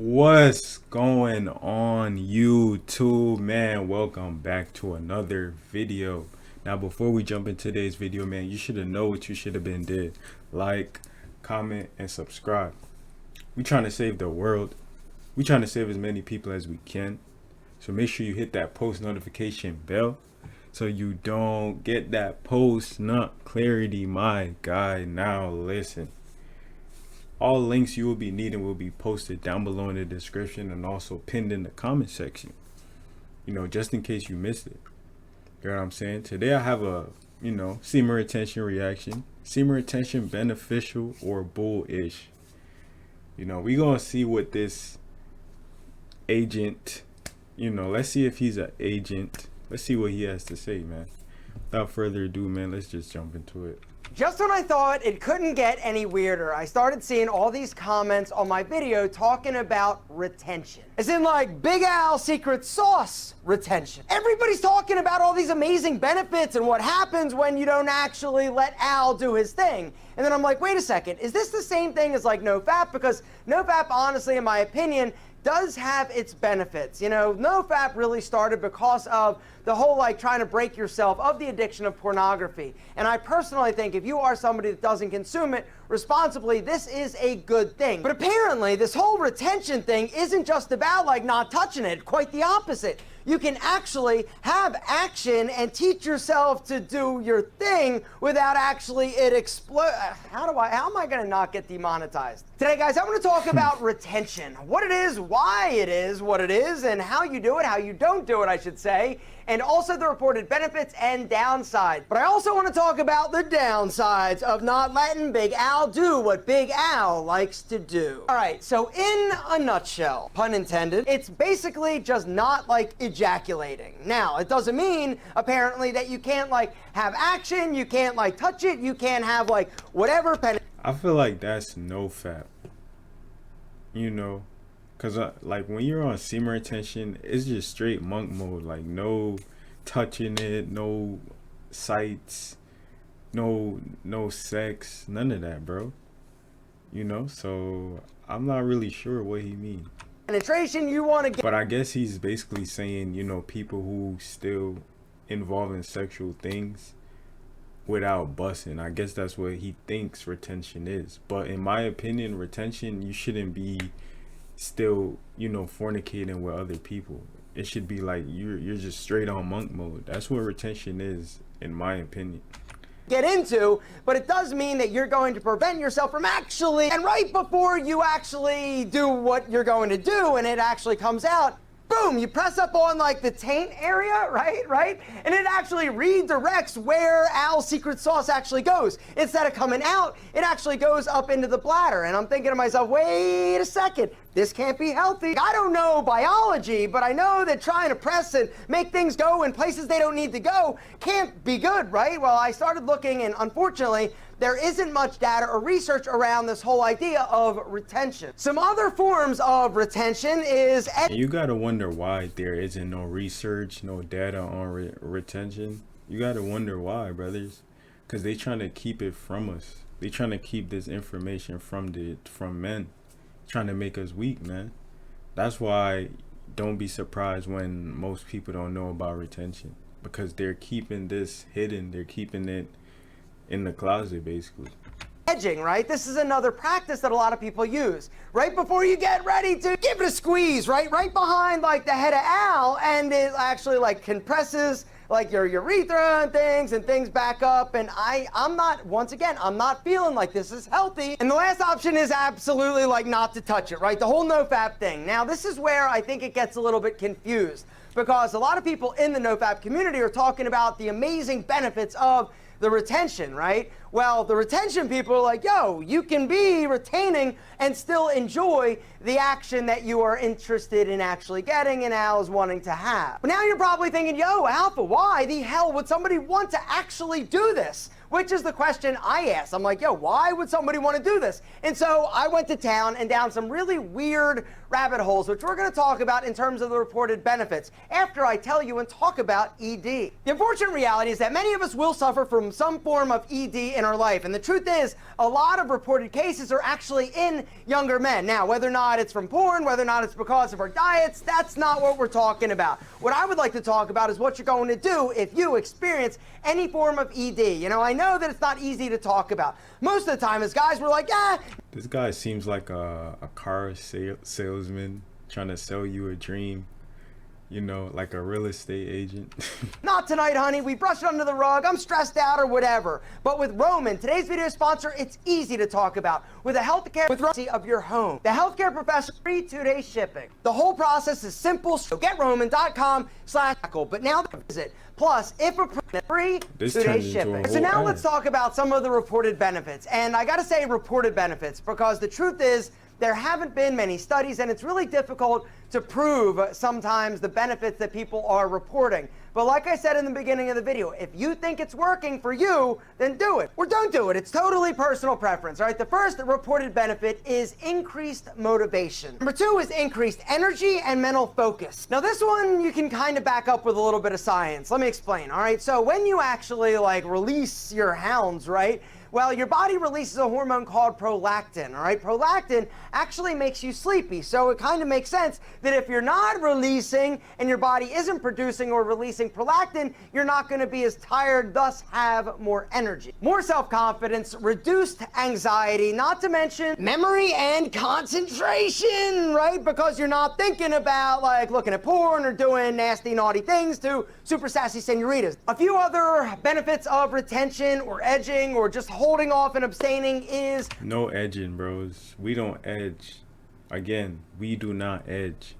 What's going on YouTube, man? Welcome back to another video. Now before we jump into today's video, man, you should have known what you should have been did. Like, comment, and subscribe. We trying to save the world. We trying to save as many people as we can. So make sure you hit that post notification bell so you don't get that post nut clarity, my guy. Now listen. All links you will be needing will be posted down below in the description and also pinned in the comment section. You know, just in case you missed it. You know what I'm saying? Today I have a, semen retention reaction. Semen retention beneficial or BullSh? You know, we gonna see what this agent, let's see if he's an agent. Let's see what he has to say, man. Without further ado, man, let's just jump into it. Just when I thought it couldn't get any weirder, I started seeing all these comments on my video talking about retention. As in like Big Al secret sauce retention. Everybody's talking about all these amazing benefits and what happens when you don't actually let Al do his thing. And then I'm like, wait a second, is this the same thing as like NoFap? Because NoFap, honestly, in my opinion, does have its benefits. NoFap really started because of the whole trying to break yourself of the addiction of pornography. And I personally think if you are somebody that doesn't consume it responsibly, this is a good thing. But apparently this whole retention thing isn't just about not touching it, quite the opposite. You can actually have action and teach yourself to do your thing without actually it explode. How am I gonna not get demonetized? Today, guys, I'm gonna talk about retention. What it is, why it is what it is, and how you do it, how you don't do it, I should say, and also the reported benefits and downsides. But I also want to talk about the downsides of not letting Big Al do what Big Al likes to do. All right, so in a nutshell, pun intended, it's basically just not ejaculating. Now, it doesn't mean apparently that you can't have action, you can't touch it, you can't have whatever I feel like that's NoFap. Cause when you're on semen retention, it's just straight monk mode. No touching it, no sights, no sex, none of that, bro. So I'm not really sure what he means. Penetration you want to get. But I guess he's basically saying, people who still involved in sexual things without busting. I guess that's what he thinks retention is. But in my opinion, retention, you shouldn't be still fornicating with other people. It should be you're just straight on monk mode. That's what retention is, in my opinion. Get into, but it does mean that you're going to prevent yourself from actually, and right before you actually do what you're going to do and it actually comes out, boom, you press up on the taint area, right? And it actually redirects where Al's secret sauce actually goes. Instead of coming out, it actually goes up into the bladder. And I'm thinking to myself, wait a second, this can't be healthy. I don't know biology, but I know that trying to press and make things go in places they don't need to go can't be good, right? Well, I started looking, and unfortunately, there isn't much data or research around this whole idea of retention. Some other forms of retention is... You gotta wonder why there isn't no research, no data on retention. You gotta wonder why, brothers. Because they trying to keep it from us. They trying to keep this information from men. Trying to make us weak, man. That's why don't be surprised when most people don't know about retention. Because they're keeping this hidden. They're keeping it in the closet, basically. Edging, right? This is another practice that a lot of people use. Right before you get ready to give it a squeeze, right behind the head of Al, and it actually compresses your urethra and things back up. And I'm not feeling like this is healthy. And the last option is absolutely not to touch it, right? The whole NoFap thing. Now, this is where I think it gets a little bit confused, because a lot of people in the NoFap community are talking about the amazing benefits of the retention, right? Well, the retention people are like, yo, you can be retaining and still enjoy the action that you are interested in actually getting and Al is wanting to have. But now you're probably thinking, yo, Alpha, why the hell would somebody want to actually do this? Which is the question I asked. I'm like, yo, why would somebody want to do this? And so I went to town and down some really weird rabbit holes, which we're going to talk about in terms of the reported benefits after I tell you and talk about ED. The unfortunate reality is that many of us will suffer from some form of ED in our life. And the truth is, a lot of reported cases are actually in younger men. Now, whether or not it's from porn, whether or not it's because of our diets, that's not what we're talking about. What I would like to talk about is what you're going to do if you experience any form of ED. You know, I know that it's not easy to talk about. Most of the time, as guys, we're like, This guy seems like a car salesman trying to sell you a dream. You know, like a real estate agent. not tonight, honey. We brushed it under the rug. I'm stressed out or whatever. But with Roman, today's video sponsor, it's easy to talk about. With a healthcare of your home. The healthcare professional, free 2-day shipping. The whole process is simple. So GetRoman.com/tackle. But now visit. Plus, if approved, free 2-day shipping. So now let's talk about some of the reported benefits. And I gotta say reported benefits because the truth is, there haven't been many studies, and it's really difficult to prove sometimes the benefits that people are reporting. But like I said in the beginning of the video, if you think it's working for you, then do it. Or don't do it. It's totally personal preference, all right? The first reported benefit is increased motivation. Number 2 is increased energy and mental focus. Now this one you can kind of back up with a little bit of science. Let me explain, all right? So when you actually release your hounds, right? Well, your body releases a hormone called prolactin, all right? Prolactin actually makes you sleepy, so it kind of makes sense that if you're not releasing and your body isn't producing or releasing prolactin, you're not going to be as tired, thus have more energy. More self-confidence, reduced anxiety, not to mention memory and concentration, right? Because you're not thinking about looking at porn or doing nasty, naughty things to super sassy senoritas. A few other benefits of retention or edging or just holding off and abstaining is no edging, bros. We don't edge. Again, we do not edge.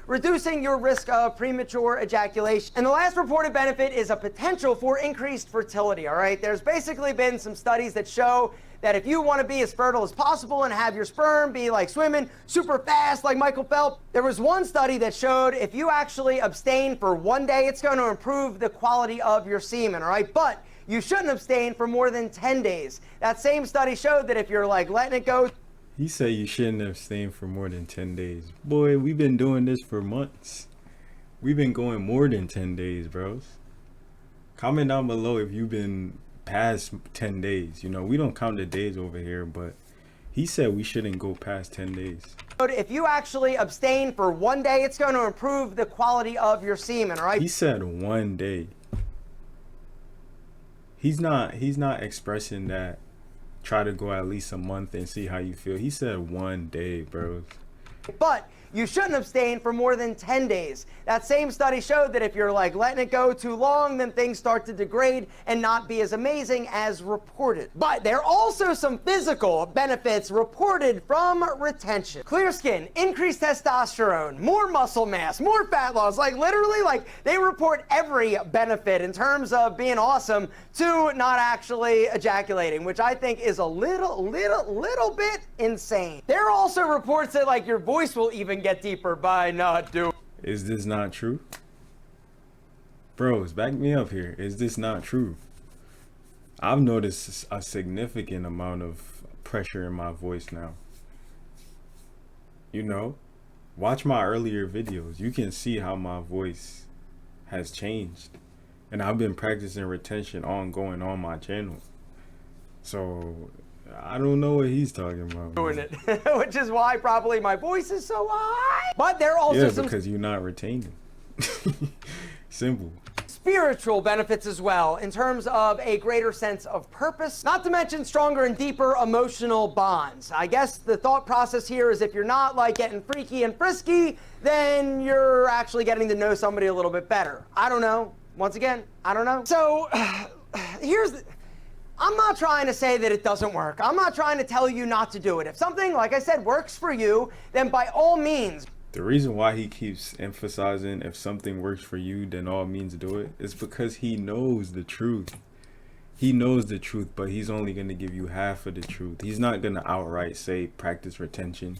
Reducing your risk of premature ejaculation. And the last reported benefit is a potential for increased fertility, all right? There's basically been some studies that show that if you want to be as fertile as possible and have your sperm be like swimming super fast like Michael Phelps, there was one study that showed if you actually abstain for 1 day, it's going to improve the quality of your semen, all right? But you shouldn't abstain for more than 10 days. That same study showed that if you're letting it go. He said you shouldn't abstain for more than 10 days. Boy, we've been doing this for months. We've been going more than 10 days, bros. Comment down below if you've been past 10 days. You know, we don't count the days over here, but he said we shouldn't go past 10 days. If you actually abstain for 1 day, it's going to improve the quality of your semen, all right? He said 1 day. He's not expressing that try to go at least a month and see how you feel. He said 1 day, bros. But you shouldn't abstain for more than 10 days. That same study showed that if you're letting it go too long, then things start to degrade and not be as amazing as reported. But there are also some physical benefits reported from retention. Clear skin, increased testosterone, more muscle mass, more fat loss. Literally, they report every benefit in terms of being awesome to not actually ejaculating, which I think is a little bit insane. There are also reports that your voice will even get deeper by not doing. Is this not true? Bros, back me up here. Is this not true? I've noticed a significant amount of pressure in my voice now. You know, watch my earlier videos. You can see how my voice has changed. And I've been practicing retention ongoing on my channel. So I don't know what he's talking about. Doing it, which is why probably my voice is so high. But there are also some because you're not retaining. Simple. Spiritual benefits as well in terms of a greater sense of purpose, not to mention stronger and deeper emotional bonds. I guess the thought process here is if you're not getting freaky and frisky, then you're actually getting to know somebody a little bit better. I don't know. Once again, I don't know. So I'm not trying to say that it doesn't work. I'm not trying to tell you not to do it. If something, like I said, works for you, then by all means. The reason why he keeps emphasizing if something works for you, then all means do it, is because he knows the truth. He knows the truth, but he's only going to give you half of the truth. He's not going to outright say practice retention.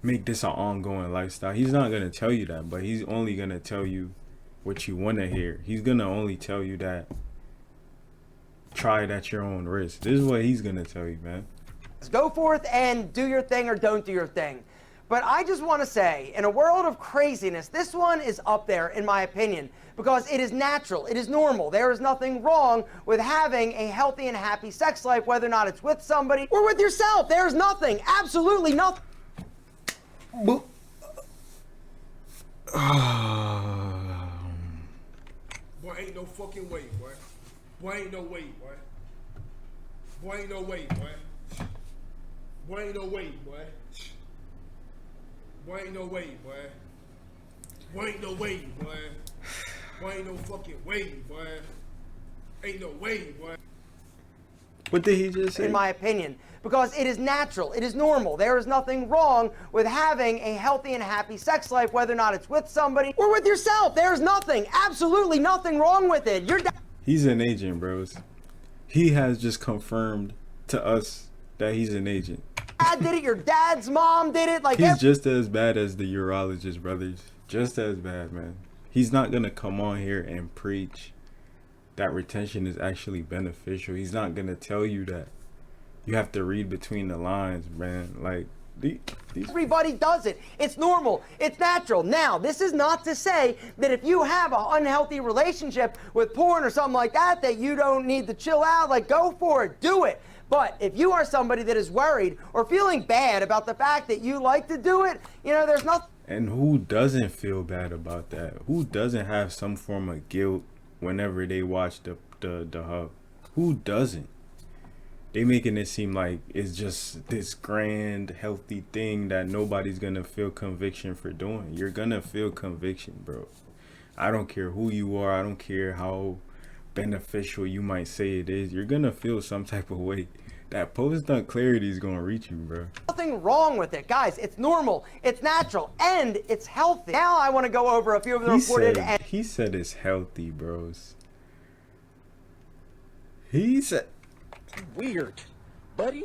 Make this an ongoing lifestyle. He's not going to tell you that, but he's only going to tell you what you want to hear. He's going to only tell you that try it at your own risk. This is what he's going to tell you, man. Go forth and do your thing or don't do your thing. But I just want to say, in a world of craziness, this one is up there, in my opinion, because it is natural, it is normal. There is nothing wrong with having a healthy and happy sex life, whether or not it's with somebody or with yourself. There's nothing, absolutely nothing. Boy, ain't no fucking way, boy. Boy, ain't no way, boy. Boy, ain't no way, boy. Boy, ain't no way, boy. Boy, ain't no way, boy. Boy, ain't no way, boy. Boy, ain't no fucking way, boy. Ain't no way, boy. What did he just say? In my opinion, because it is natural, it is normal. There is nothing wrong with having a healthy and happy sex life, whether or not it's with somebody or with yourself. There's nothing, absolutely nothing wrong with it. He's an agent, bros. He has just confirmed to us that he's an agent. Dad did it, your dad's mom did it. Like he's just as bad as the urologist, brothers. Just as bad, man. He's not gonna come on here and preach that retention is actually beneficial. He's not gonna tell you that. You have to read between the lines, man. Like these everybody does it. It's normal. It's natural. Now, this is not to say that if you have an unhealthy relationship with porn or something like that, that you don't need to chill out. Like, go for it. Do it. But if you are somebody that is worried or feeling bad about the fact that you like to do it, you know, there's nothing. And who doesn't feel bad about that? Who doesn't have some form of guilt whenever they watch the hub? Who doesn't? They making it seem like it's just this grand, healthy thing that nobody's gonna feel conviction for doing. You're gonna feel conviction, bro. I don't care who you are. I don't care how beneficial you might say it is. You're gonna feel some type of way. That post-nut clarity is gonna reach you, bro. Nothing wrong with it, guys. It's normal, it's natural, and it's healthy. Now I want to go over a few of the reported. He said it's healthy, bros. He said. Weird, buddy.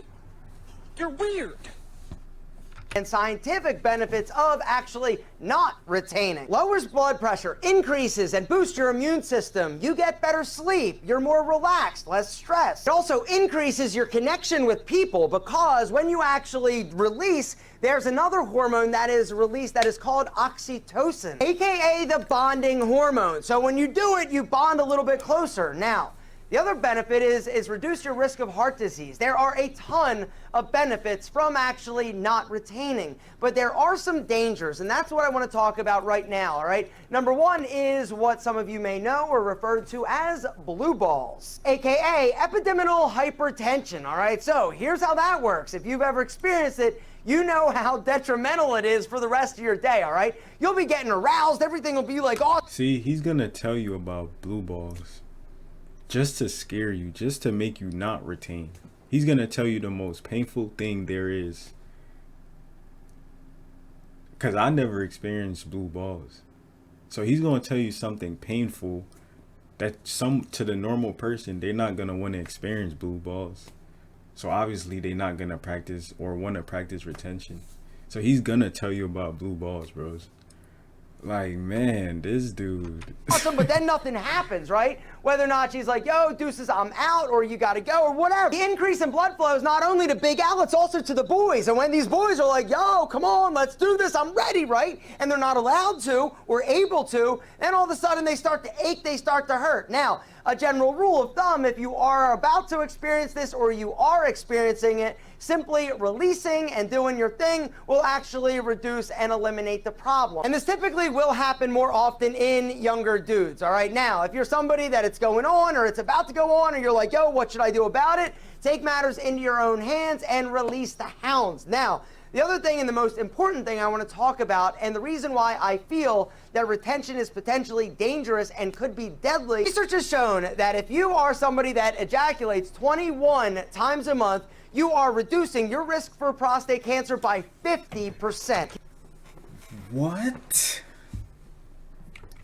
You're weird. And scientific benefits of actually not retaining. Lowers blood pressure, increases and boosts your immune system. You get better sleep. You're more relaxed, less stressed. It also increases your connection with people because when you actually release, there's another hormone that is released that is called oxytocin, aka the bonding hormone. So when you do it, you bond a little bit closer. Now, the other benefit is reduce your risk of heart disease. There are a ton of benefits from actually not retaining, but there are some dangers, and that's what I want to talk about right now, all right? Number one is what some of you may know or referred to as blue balls, aka epididymal hypertension, all right? So here's how that works. If you've ever experienced it, you know how detrimental it is for the rest of your day, all right? You'll be getting aroused. Everything will be like, oh. See, he's going to tell you about blue balls. Just to scare you, just to make you not retain. He's going to tell you the most painful thing there is. Because I never experienced blue balls. So he's going to tell you something painful that to the normal person, they're not going to want to experience blue balls. So obviously they're not going to practice or want to practice retention. So he's going to tell you about blue balls, bros. Like, man, this dude. Awesome, but then nothing happens, right? Whether or not she's like, yo, deuces, I'm out, or you gotta go, or whatever. The increase in blood flow is not only to Big Al, it's also to the boys. And when these boys are like, yo, come on, let's do this, I'm ready, right? And they're not allowed to or able to, then all of a sudden they start to ache, they start to hurt. Now, a general rule of thumb, if you are about to experience this or you are experiencing it, simply releasing and doing your thing will actually reduce and eliminate the problem. And this typically will happen more often in younger dudes, all right? Now, if you're somebody that it's going on or it's about to go on or you're like, yo, what should I do about it? Take matters into your own hands and release the hounds. Now, the other thing and the most important thing I want to talk about, and the reason why I feel that retention is potentially dangerous and could be deadly, research has shown that if you are somebody that ejaculates 21 times a month, you are reducing your risk for prostate cancer by 50%. What?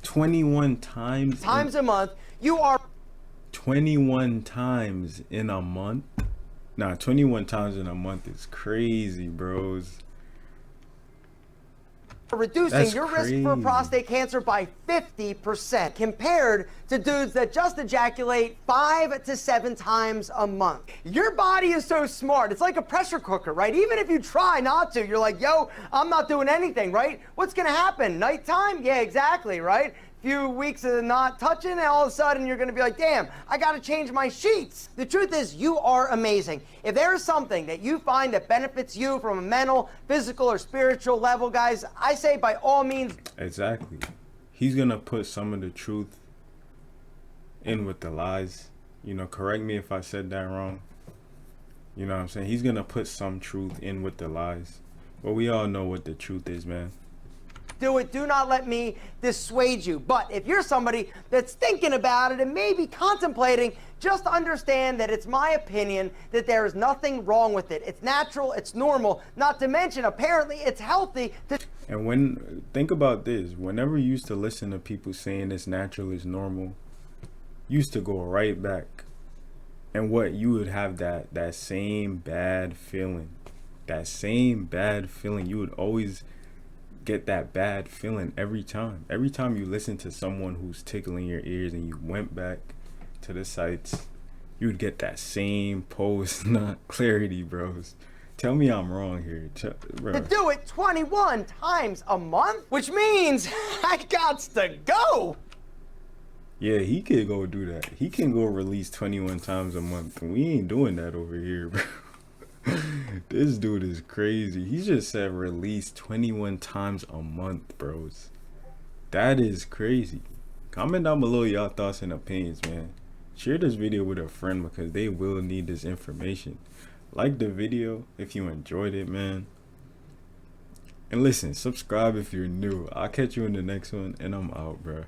21 times a month, you are 21 times in a month? Nah, 21 times in a month is crazy, bros. reducing That's your risk for crazy. prostate cancer by 50% compared to dudes that just ejaculate 5 to 7 times a month. Your body is so smart. It's like a pressure cooker, right? Even if you try not to, you're like, yo, I'm not doing anything, right? What's gonna happen? Nighttime? Yeah, exactly, right? Few weeks of not touching, and all of a sudden you're gonna be like, damn, I gotta change my sheets. The truth is, you are amazing. If there is something that you find that benefits you from a mental, physical, or spiritual level, guys, I say by all means. Exactly. He's gonna put some of the truth in with the lies. You know, correct me if I said that wrong. You know what I'm saying? He's gonna put some truth in with the lies. But we all know what the truth is, man. Do it. Do not let me dissuade you. But if you're somebody that's thinking about it and maybe contemplating, just understand that it's my opinion that there is nothing wrong with it. It's natural, it's normal, not to mention apparently it's healthy to. And think about this, whenever you used to listen to people saying it's natural, it's normal, you used to go right back. And what you would have that same bad feeling. That same bad feeling. You would always get that bad feeling every time you listen to someone who's tickling your ears, and you went back to the sites, you'd get that same post not clarity, bros. Tell me I'm wrong here, bro. To do it 21 times a month, which means I got to go. Yeah, he could go do that. He can go release 21 times a month, and we ain't doing that over here, bro. This dude is crazy. He just said release 21 times a month, bros. That is crazy. Comment down below y'all thoughts and opinions, man. Share this video with a friend because they will need this information. Like the video if you enjoyed it, man. And listen, subscribe if you're new. I'll catch you in the next one, and I'm out, bro.